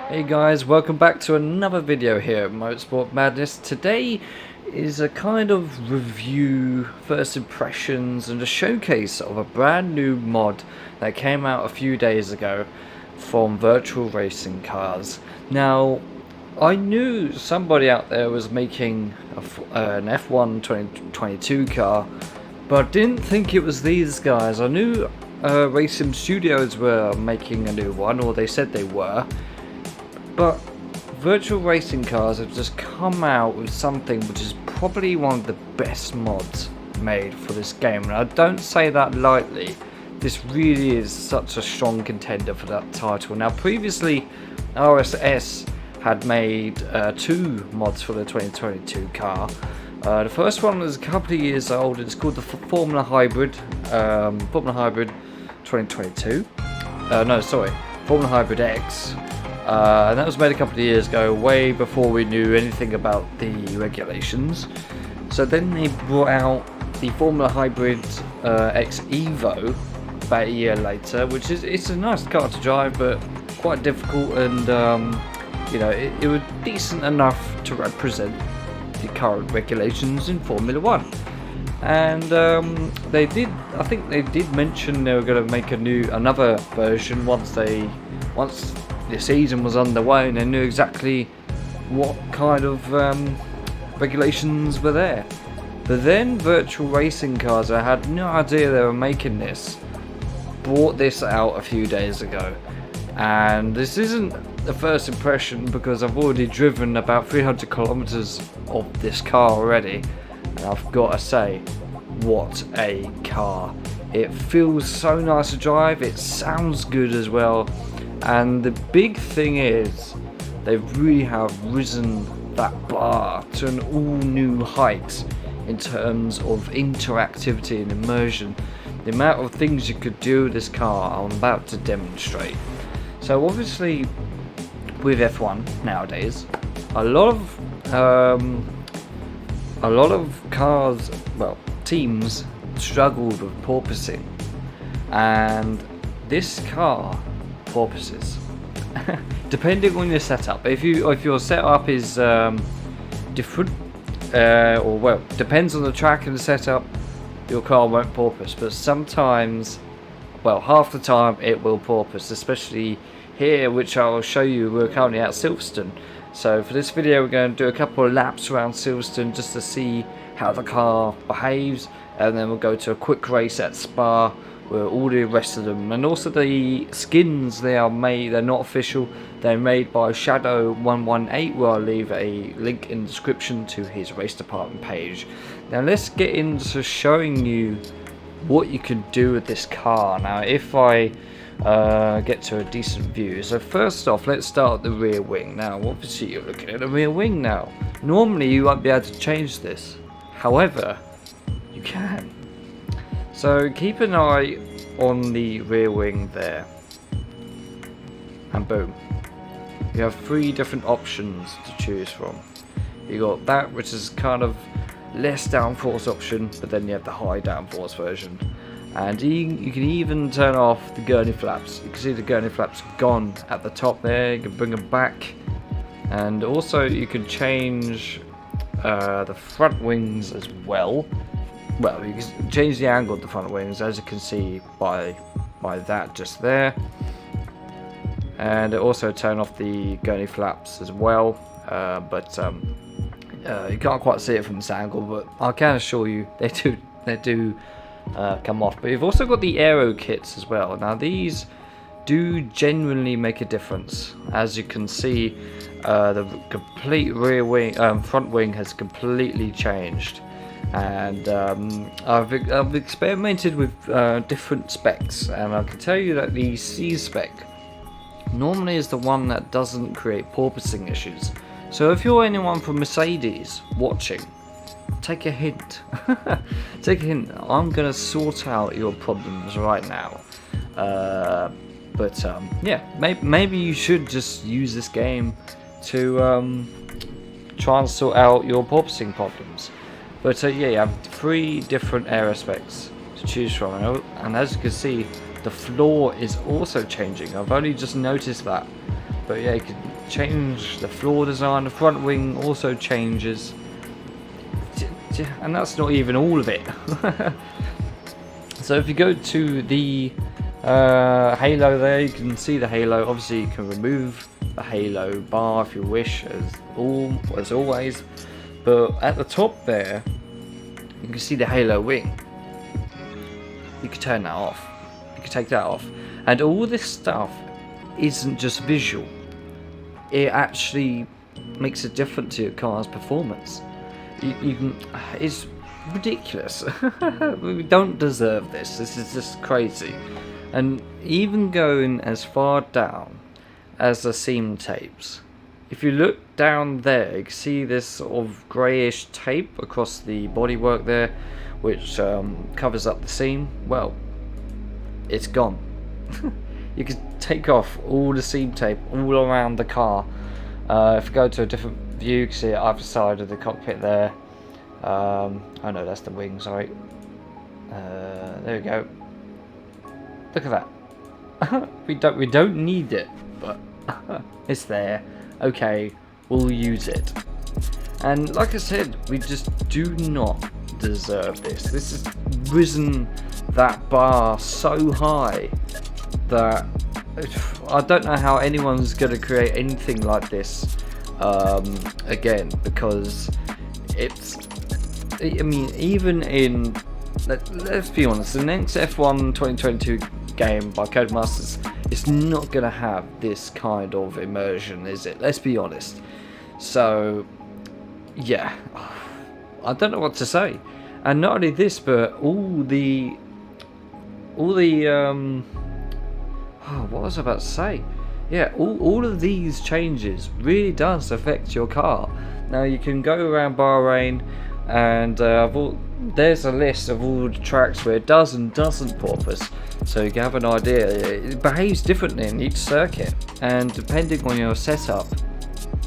Hey guys, welcome back to another video here at Motorsport Madness. Today is a kind of review, first impressions and a showcase of a brand new mod that came out a few days ago from Virtual Racing Cars. Now, I knew somebody out there was making an F1 2022 car, but didn't think it was these guys. I knew Racing Studios were making a new one, or they said they were. But Virtual Racing Cars have just come out with something which is probably one of the best mods made for this game, and I don't say that lightly. This really is such a strong contender for that title. Now, previously RSS had made two mods for the 2022 car. The first one was a couple of years old. It's called the Formula Hybrid 2022. Formula Hybrid X. And that was made a couple of years ago, way before we knew anything about the regulations. So then they brought out the Formula Hybrid X Evo about a year later, which is it's a nice car to drive, but quite difficult, and it was decent enough to represent the current regulations in Formula 1. And I think they did mention they were going to make another version once the season was underway and they knew exactly what kind of regulations were there. But then Virtual Racing Cars, I had no idea they were making this, brought this out a few days ago. And this isn't the first impression, because I've already driven about 300 kilometers of this car already, and I've got to say, what a car. It feels so nice to drive, it sounds good as well. And the big thing is, they really have risen that bar to an all-new height in terms of interactivity and immersion. The amount of things you could do with this car, I'm about to demonstrate. So obviously, with F1 nowadays, a lot of cars, teams struggled with porpoising, and this car porpoises depending on your setup. If your setup is different, depends on the track and the setup, your car won't porpoise, but sometimes, half the time it will porpoise, especially here, which I'll show you. We're currently at Silverstone, so for this video we're going to do a couple of laps around Silverstone just to see how the car behaves, and then we'll go to a quick race at Spa where all the rest of them, and also the skins they're not official, they're made by Shadow118, where I'll leave a link in the description to his race department page. Now let's get into showing you what you can do with this car. Now if I get to a decent view, so first off let's start at the rear wing. Now obviously you're looking at the rear wing now. Normally you won't be able to change this, however you can. So keep an eye on the rear wing there, and boom, you have three different options to choose from. You got that, which is kind of less downforce option, but then you have the high downforce version, and you can even turn off the gurney flaps. You can see the gurney flaps gone at the top there. You can bring them back, and also you can change the front wings as well. You can change the angle of the front wings, as you can see by that just there, and also turn off the gurney flaps as well. You can't quite see it from this angle, but I can assure you they do come off. But you've also got the aero kits as well. Now these do genuinely make a difference. As you can see, the complete rear wing, front wing has completely changed. And I've experimented with different specs, and I can tell you that the C spec normally is the one that doesn't create porpoising issues. So if you're anyone from Mercedes watching, take a hint. Take a hint. I'm gonna sort out your problems right now. Maybe you should just use this game to try and sort out your porpoising problems. But you have three different aero specs to choose from, and as you can see, The floor is also changing. I've only just noticed that. But yeah, you can change the floor design. The front wing also changes. And that's not even all of it. So if you go to the halo there, you can see the halo. Obviously you can remove the halo bar if you wish, as always. But at the top there, you can see the halo wing. You can turn that off. You can take that off. And all this stuff isn't just visual. It actually makes a difference to your car's performance. You can. It's ridiculous. We don't deserve this. This is just crazy. And even going as far down as the seam tapes. If you look down there, you can see this sort of greyish tape across the bodywork there, which covers up the seam. Well, it's gone. You can take off all the seam tape all around the car. If you go to a different view, you can see it either side of the cockpit there. Oh no, that's the wing, sorry. There we go. Look at that. we don't need it, but it's there. Okay, we'll use it. And like I said, we just do not deserve this. This has risen that bar so high that I don't know how anyone's going to create anything like this again, because it's, I mean, even in, let's be honest, the next F1 2022 game by Codemasters is not going to have this kind of immersion, is it? Let's be honest. So yeah, I don't know what to say. And not only this, but all the what was I about to say? Yeah, all of these changes really does affect your car. Now you can go around Bahrain, and there's a list of all the tracks where it does and doesn't porpoise, so you can have an idea. It behaves differently in each circuit, and depending on your setup,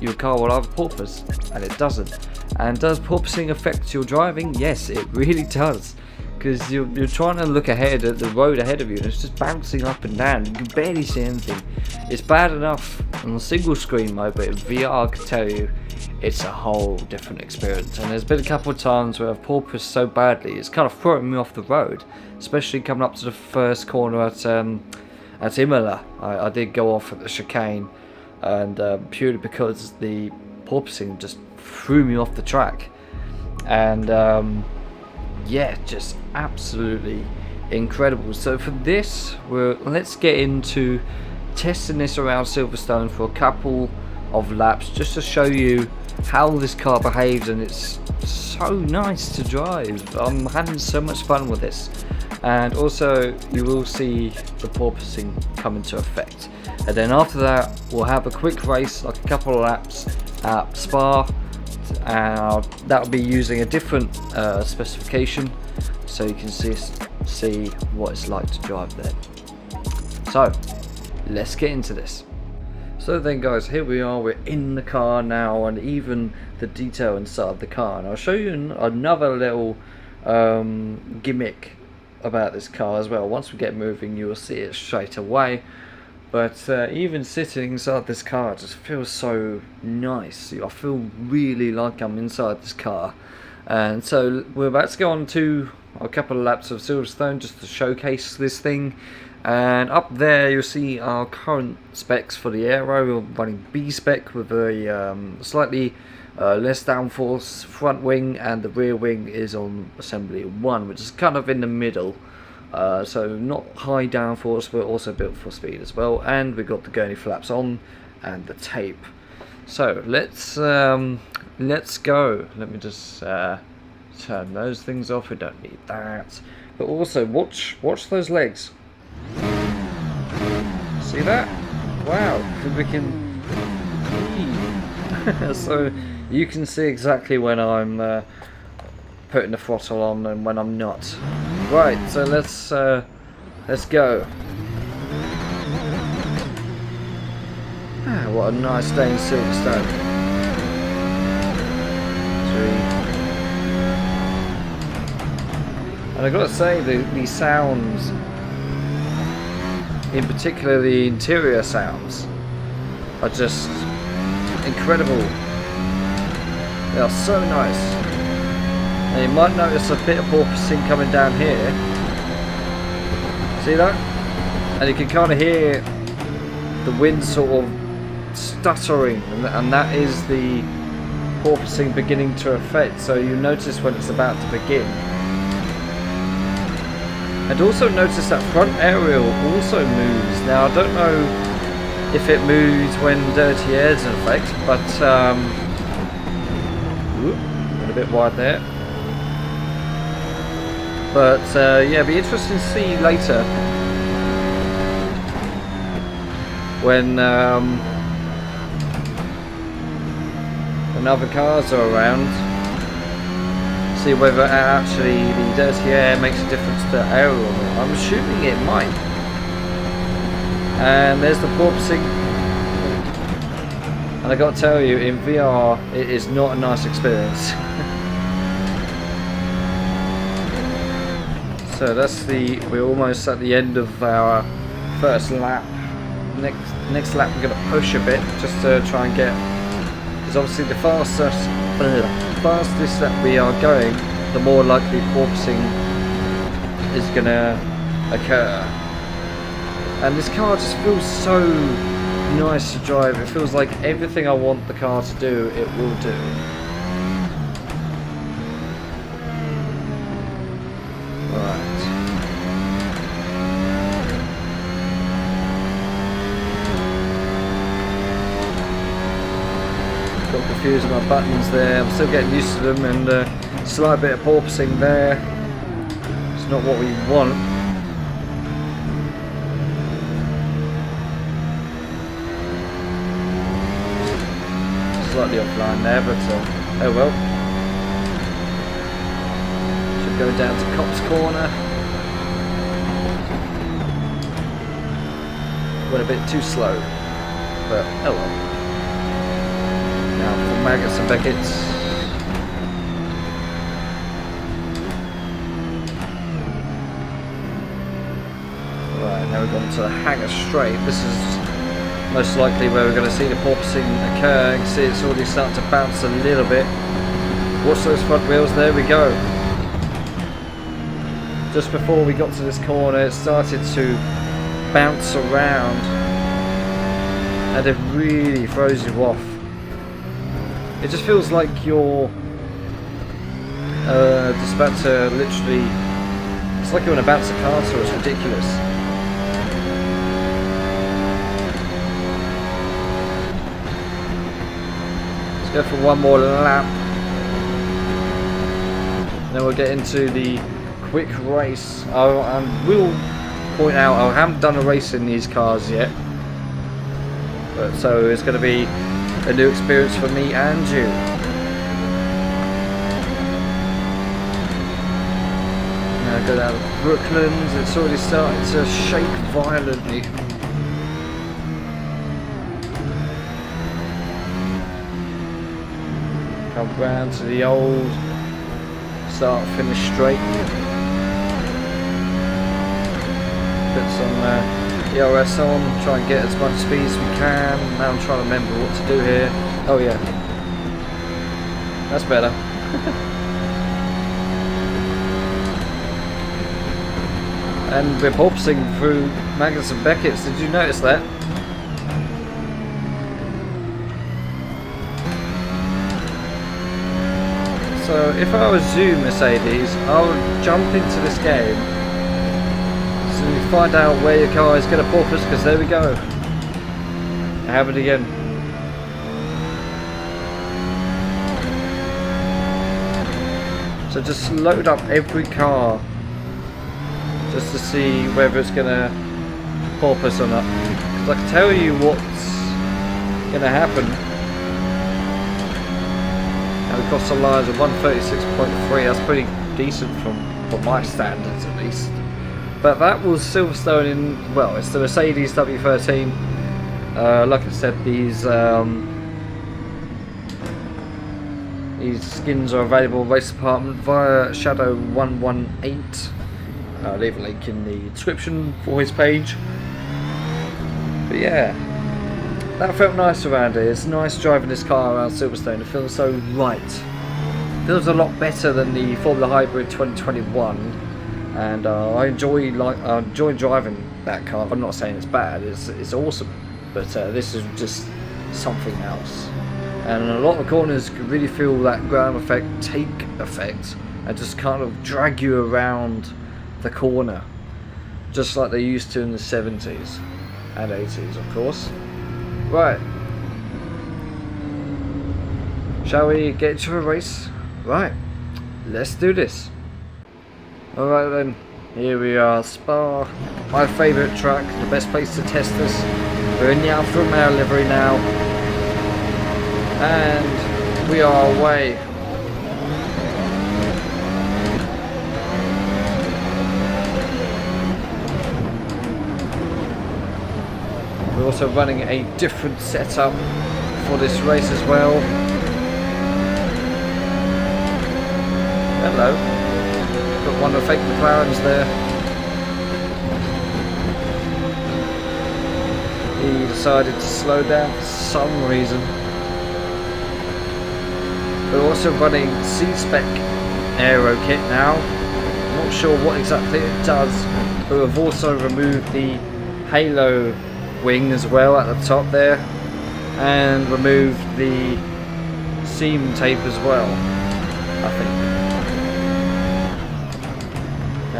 your car will either porpoise and it doesn't. And does porpoising affect your driving? Yes, it really does. Because you're trying to look ahead at the road ahead of you, and it's just bouncing up and down. You can barely see anything. It's bad enough on single screen mode, but in VR, I can tell you, it's a whole different experience. And there's been a couple of times where I've porpoised so badly, it's kind of throwing me off the road, especially coming up to the first corner at Imola. I did go off at the chicane, and purely because the porpoising just threw me off the track. And yeah, just absolutely incredible. So for this, let's get into testing this around Silverstone for a couple of laps, just to show you how this car behaves. And it's so nice to drive. I'm having so much fun with this. And also you will see the porpoising come into effect. And then after that, we'll have a quick race, like a couple of laps at Spa. That'll be using a different specification, so you can see what it's like to drive there. So let's get into this. So then guys, here we are, we're in the car now, and even the detail inside the car, and I'll show you another little gimmick about this car as well. Once we get moving, you will see it straight away. But even sitting inside this car just feels so nice. I feel really like I'm inside this car. And so we're about to go on to a couple of laps of Silverstone just to showcase this thing. And up there you'll see our current specs for the aero. We're running B spec with a slightly less downforce front wing, and the rear wing is on assembly 1, which is kind of in the middle. So not high downforce, but also built for speed as well. And we've got the gurney flaps on and the tape. So let's go. Let me just turn those things off. We don't need that. But also watch those legs. See that? Wow, we can. So you can see exactly when I'm putting the throttle on and when I'm not. Right, so let's go. What a nice day in Silverstone. And I've got to say, the sounds in particular the interior sounds, are just incredible. They are so nice. Now you might notice a bit of porpoising coming down here. See that? And you can kind of hear the wind sort of stuttering, and that is the porpoising beginning to affect. So you notice when it's about to begin. And also notice that front aerial also moves. Now I don't know if it moves when dirty air is in effect, but got a bit wide there. But yeah, it'll be interesting to see later when other cars are around, see whether actually the dirty air makes a difference to aerial. I'm assuming it might. And there's the porpoising. And I got to tell you, in VR, it is not a nice experience. So that's we're almost at the end of our first lap. Next lap we're going to push a bit just to try and get, because obviously the fastest that we are going, the more likely porpoising is going to occur. And this car just feels so nice to drive. It feels like everything I want the car to do, it will do. Confused with my buttons there. I'm still getting used to them, and slight bit of porpoising there. It's not what we want. Slightly offline there, but oh well. Should go down to Cop's Corner. Went a bit too slow, but oh well. Now for Maggots and Beckett's. Right, now we've gone to the Hangar Straight. This is most likely where we're going to see the porpoising occur. You can see it's already starting to bounce a little bit. Watch those front wheels, there we go. Just before we got to this corner, it started to bounce around, and it really throws you off. It just feels like you're just about to literally, it's like you're in a bouncer car, so it's ridiculous. Let's go for one more lap. Then we'll get into the quick race. I will point out I haven't done a race in these cars yet, but so it's going to be a new experience for me and you. Now go down to Brooklands. It's already starting to shake violently. Come round to the old start finish straight. Put some VRC on, try and get as much speed as we can. Now I'm trying to remember what to do here. Oh yeah, that's better. And we're porpoising through Maggots and Beckett's. Did you notice that? So if I was you, Mercedes, I would jump into this game so you find out where your car is going to porpoise, because there we go. I have it again. So just load up every car just to see whether it's going to porpoise or not. Because I can tell you what's going to happen. Now we crossed the lines of 136.3. That's pretty decent for my standards at least. But that was Silverstone in, well, it's the Mercedes W13. Like I said, these skins are available in race department via Shadow 118. I'll leave a link in the description for his page. But yeah, that felt nice around here. It's nice driving this car around Silverstone. It feels so right. It feels a lot better than the Formula Hybrid 2021, and I enjoy driving that car. I'm not saying it's bad. It's awesome, but this is just something else. And a lot of corners can really feel that ground effect, take effect, and just kind of drag you around the corner, just like they used to in the 70s and 80s, of course. Right, shall we get into a race? Right, let's do this. Alright then, here we are, Spa, my favourite track, the best place to test this. We're in the Alfa Romeo livery now, and we are away. We're also running a different setup for this race as well. Hello. Got one of the fake McLarens there. He decided to slow down for some reason. We're also running C-Spec aero kit now. Not sure what exactly it does, but we've also removed the halo wing as well at the top there, and removed the seam tape as well, I think.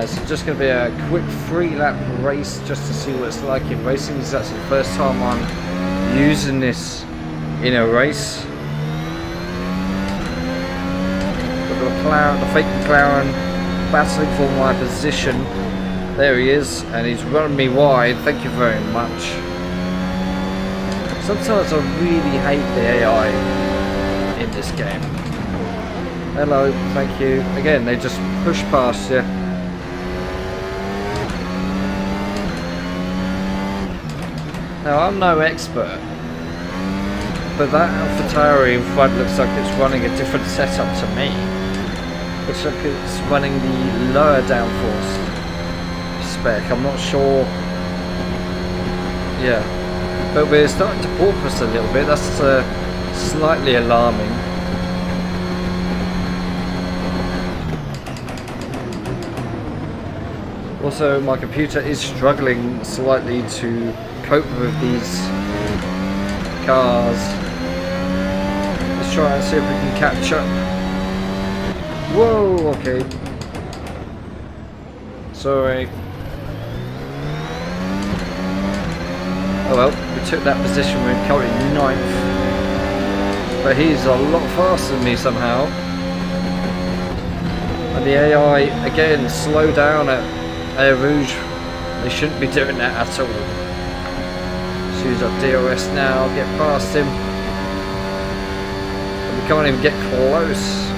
It's just going to be a quick 3-lap race just to see what it's like in racing. This is actually the first time I'm using this in a race. Got the fake McLaren battling for my position. There he is, and he's running me wide. Thank you very much. Sometimes I really hate the AI in this game. Hello, thank you. Again, they just push past you. Now, I'm no expert, but that AlphaTauri in front looks like it's running a different setup to me. Looks like it's running the lower downforce spec. I'm not sure. Yeah. But we're starting to porpoise a little bit. That's slightly alarming. Also, my computer is struggling slightly to cope with these cars. Let's try and see if we can catch up. Whoa, okay. Sorry. Oh well, we took that position, we're currently 9th. But he's a lot faster than me somehow. And the AI, again, slow down at Air Rouge. They shouldn't be doing that at all. Let's use our DRS now, get past him. But we can't even get close.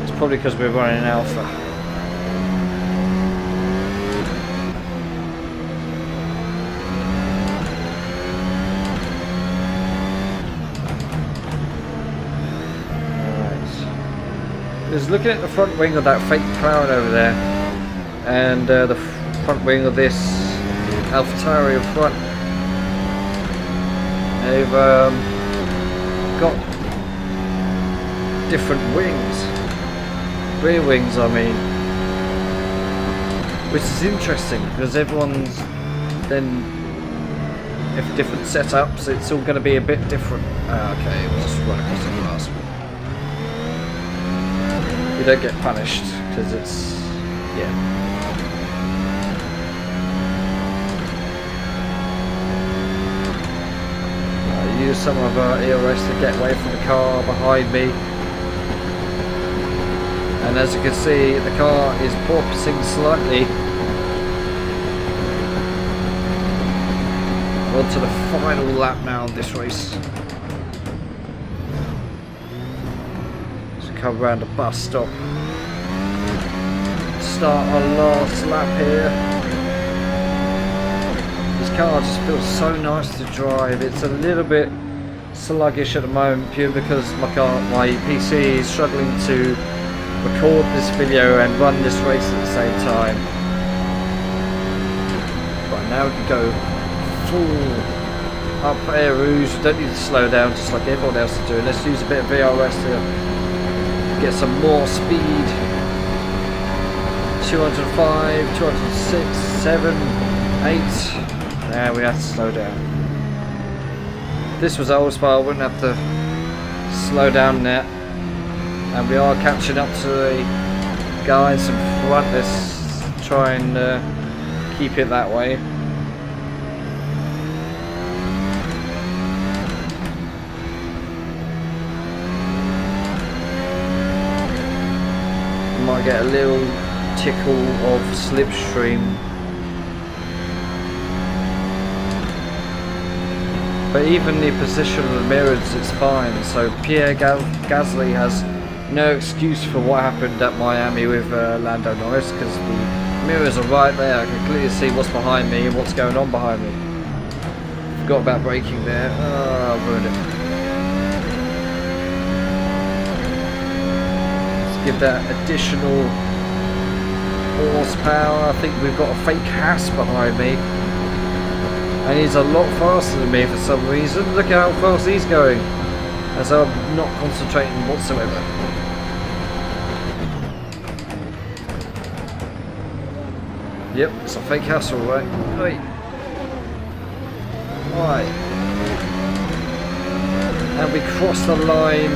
It's probably because we're running Alpha. Just looking at the front wing of that fake McLaren over there, and the front wing of this AlphaTauri in front. They've got different wings, rear wings I mean, which is interesting because everyone's then, if different setups, it's all going to be a bit different. Okay, we'll just run across the glass. You don't get punished because it's, yeah. I use some of our ERS to get away from the car behind me, and as you can see, the car is porpoising slightly. On to the final lap now of this race. Come around a bus stop. Start our last lap here. This car just feels so nice to drive. It's a little bit sluggish at the moment, purely because my PC is struggling to record this video and run this race at the same time. Right, now we can go full up air rouge. You don't need to slow down just like everyone else is doing. Let's use a bit of VRS to get some more speed. 205, 206, 7, 8. Now we have to slow down. This was old spot, I wouldn't have to slow down there. And we are catching up to the guys in front. Let's try and keep it that way. Might get a little tickle of slipstream, but even the position of the mirrors is fine, so Pierre Gasly has no excuse for what happened at Miami with Lando Norris, because the mirrors are right there. I can clearly see what's behind me and what's going on behind me. Forgot about braking there. Oh, I ruined it. Give that additional horsepower. I think we've got a fake Haas behind me, and he's a lot faster than me for some reason. Look how fast he's going, as I'm not concentrating whatsoever. Yep, it's a fake Haas, alright. Right, and we crossed the line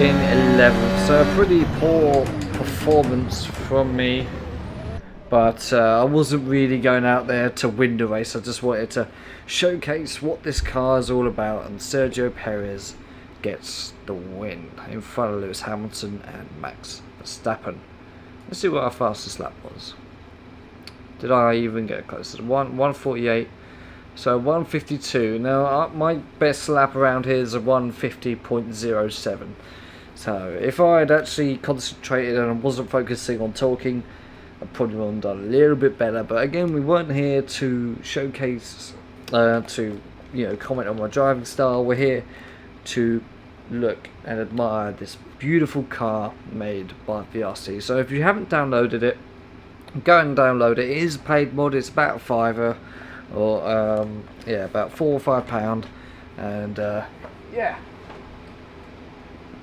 in 11th, so a pretty poor performance from me, but I wasn't really going out there to win the race. I just wanted to showcase what this car is all about, and Sergio Perez gets the win in front of Lewis Hamilton and Max Verstappen. Let's see what our fastest lap was. Did I even get close to 148? So 152. Now my best lap around here is a 150.07. So if I had actually concentrated and I wasn't focusing on talking, I probably would have done a little bit better. But again, we weren't here to showcase, to comment on my driving style. We're here to look and admire this beautiful car made by VRC. So if you haven't downloaded it, go and download it. It is a paid mod. It's about a £5, or yeah, about £4 or £5, and yeah.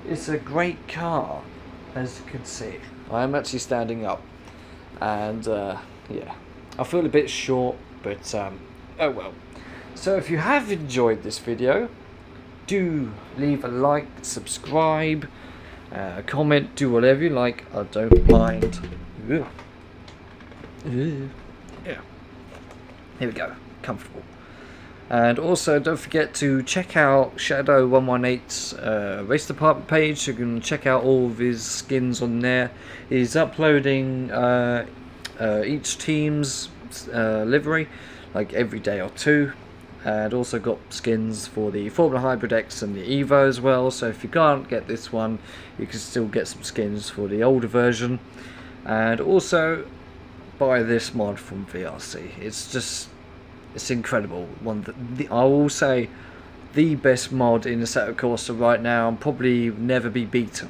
It's a great car, as you can see. I am actually standing up, and yeah, I feel a bit short, but oh well. So if you have enjoyed this video, do leave a like, subscribe, comment, do whatever you like. I don't mind. Yeah, here we go, comfortable. And also don't forget to check out Shadow118's race department page. You can check out all of his skins on there. He's uploading each team's livery like every day or two, and also got skins for the Formula Hybrid X and the Evo as well. So if you can't get this one, you can still get some skins for the older version, and also buy this mod from VRC. It's incredible. I will say the best mod in Assetto Corsa right now, and probably never be beaten.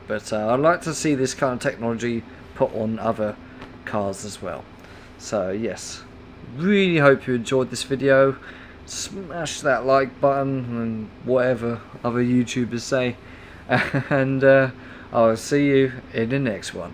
But I'd like to see this kind of technology put on other cars as well. So yes, really hope you enjoyed this video. Smash that like button and whatever other YouTubers say, and I'll see you in the next one.